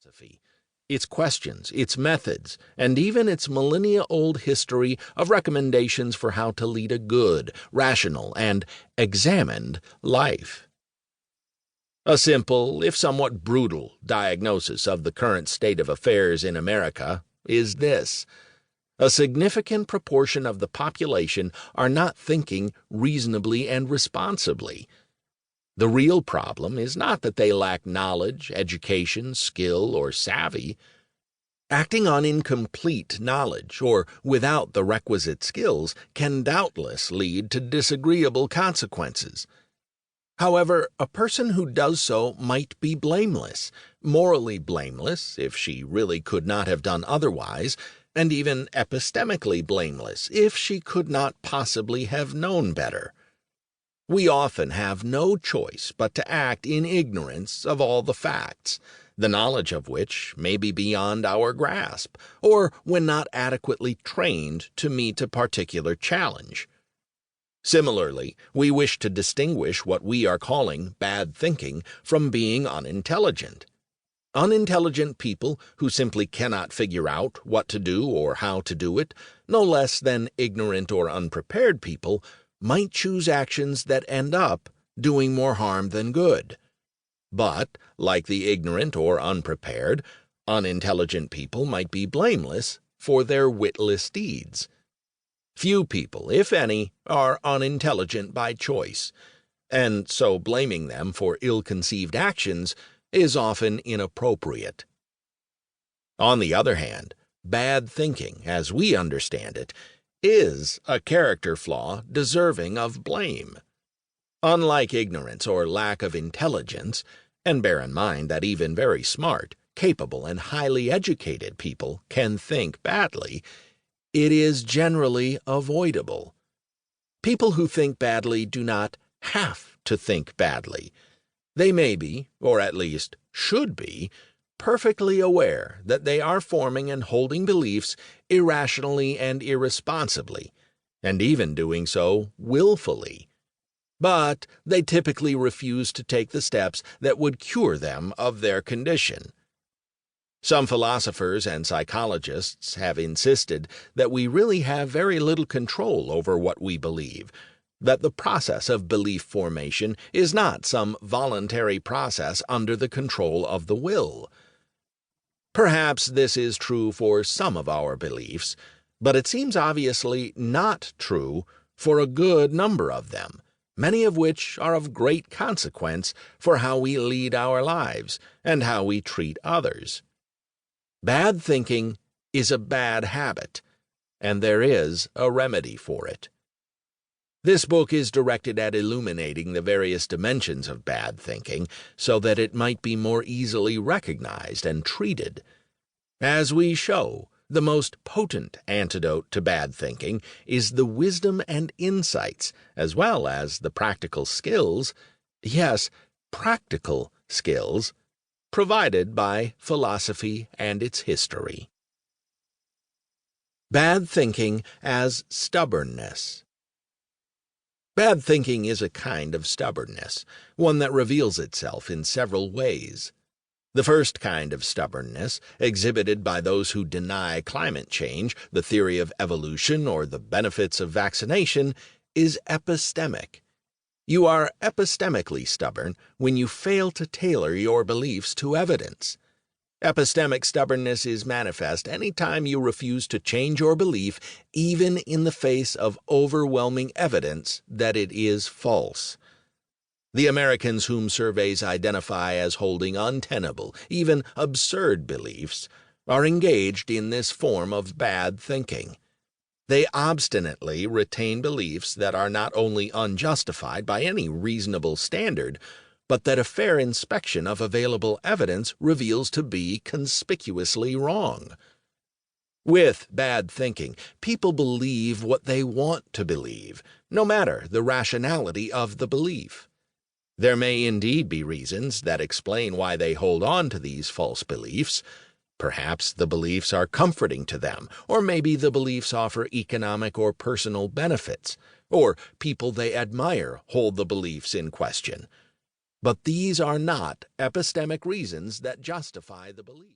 philosophy, its questions, its methods, and even its millennia-old history of recommendations for how to lead a good, rational, and examined life. A simple, if somewhat brutal, diagnosis of the current state of affairs in America is this: a significant proportion of the population are not thinking reasonably and responsibly. The real problem is not that they lack knowledge, education, skill, or savvy. Acting on incomplete knowledge or without the requisite skills can doubtless lead to disagreeable consequences. However, a person who does so might be blameless, morally blameless if she really could not have done otherwise, and even epistemically blameless if she could not possibly have known better. We often have no choice but to act in ignorance of all the facts, the knowledge of which may be beyond our grasp, or when not adequately trained to meet a particular challenge. Similarly, we wish to distinguish what we are calling bad thinking from being unintelligent. Unintelligent people who simply cannot figure out what to do or how to do it, no less than ignorant or unprepared people, might choose actions that end up doing more harm than good. But, like the ignorant or unprepared, unintelligent people might be blameless for their witless deeds. Few people, if any, are unintelligent by choice, and so blaming them for ill-conceived actions is often inappropriate. On the other hand, bad thinking, as we understand it, is a character flaw deserving of blame. Unlike ignorance or lack of intelligence, and bear in mind that even very smart, capable, and highly educated people can think badly, it is generally avoidable. People who think badly do not have to think badly. They may be, or at least should be, perfectly aware that they are forming and holding beliefs irrationally and irresponsibly, and even doing so willfully. But they typically refuse to take the steps that would cure them of their condition. Some philosophers and psychologists have insisted that we really have very little control over what we believe, that the process of belief formation is not some voluntary process under the control of the will. Perhaps this is true for some of our beliefs, but it seems obviously not true for a good number of them, many of which are of great consequence for how we lead our lives and how we treat others. Bad thinking is a bad habit, and there is a remedy for it. This book is directed at illuminating the various dimensions of bad thinking so that it might be more easily recognized and treated. As we show, the most potent antidote to bad thinking is the wisdom and insights, as well as the practical skills, yes, practical skills, provided by philosophy and its history. Bad thinking as stubbornness. Bad thinking is a kind of stubbornness, one that reveals itself in several ways. The first kind of stubbornness, exhibited by those who deny climate change, the theory of evolution, or the benefits of vaccination, is epistemic. You are epistemically stubborn when you fail to tailor your beliefs to evidence. Epistemic stubbornness is manifest any time you refuse to change your belief, even in the face of overwhelming evidence that it is false. The Americans whom surveys identify as holding untenable, even absurd beliefs, are engaged in this form of bad thinking. They obstinately retain beliefs that are not only unjustified by any reasonable standard, but that a fair inspection of available evidence reveals to be conspicuously wrong. With bad thinking, people believe what they want to believe, no matter the rationality of the belief. There may indeed be reasons that explain why they hold on to these false beliefs. Perhaps the beliefs are comforting to them, or maybe the beliefs offer economic or personal benefits, or people they admire hold the beliefs in question. But these are not epistemic reasons that justify the belief.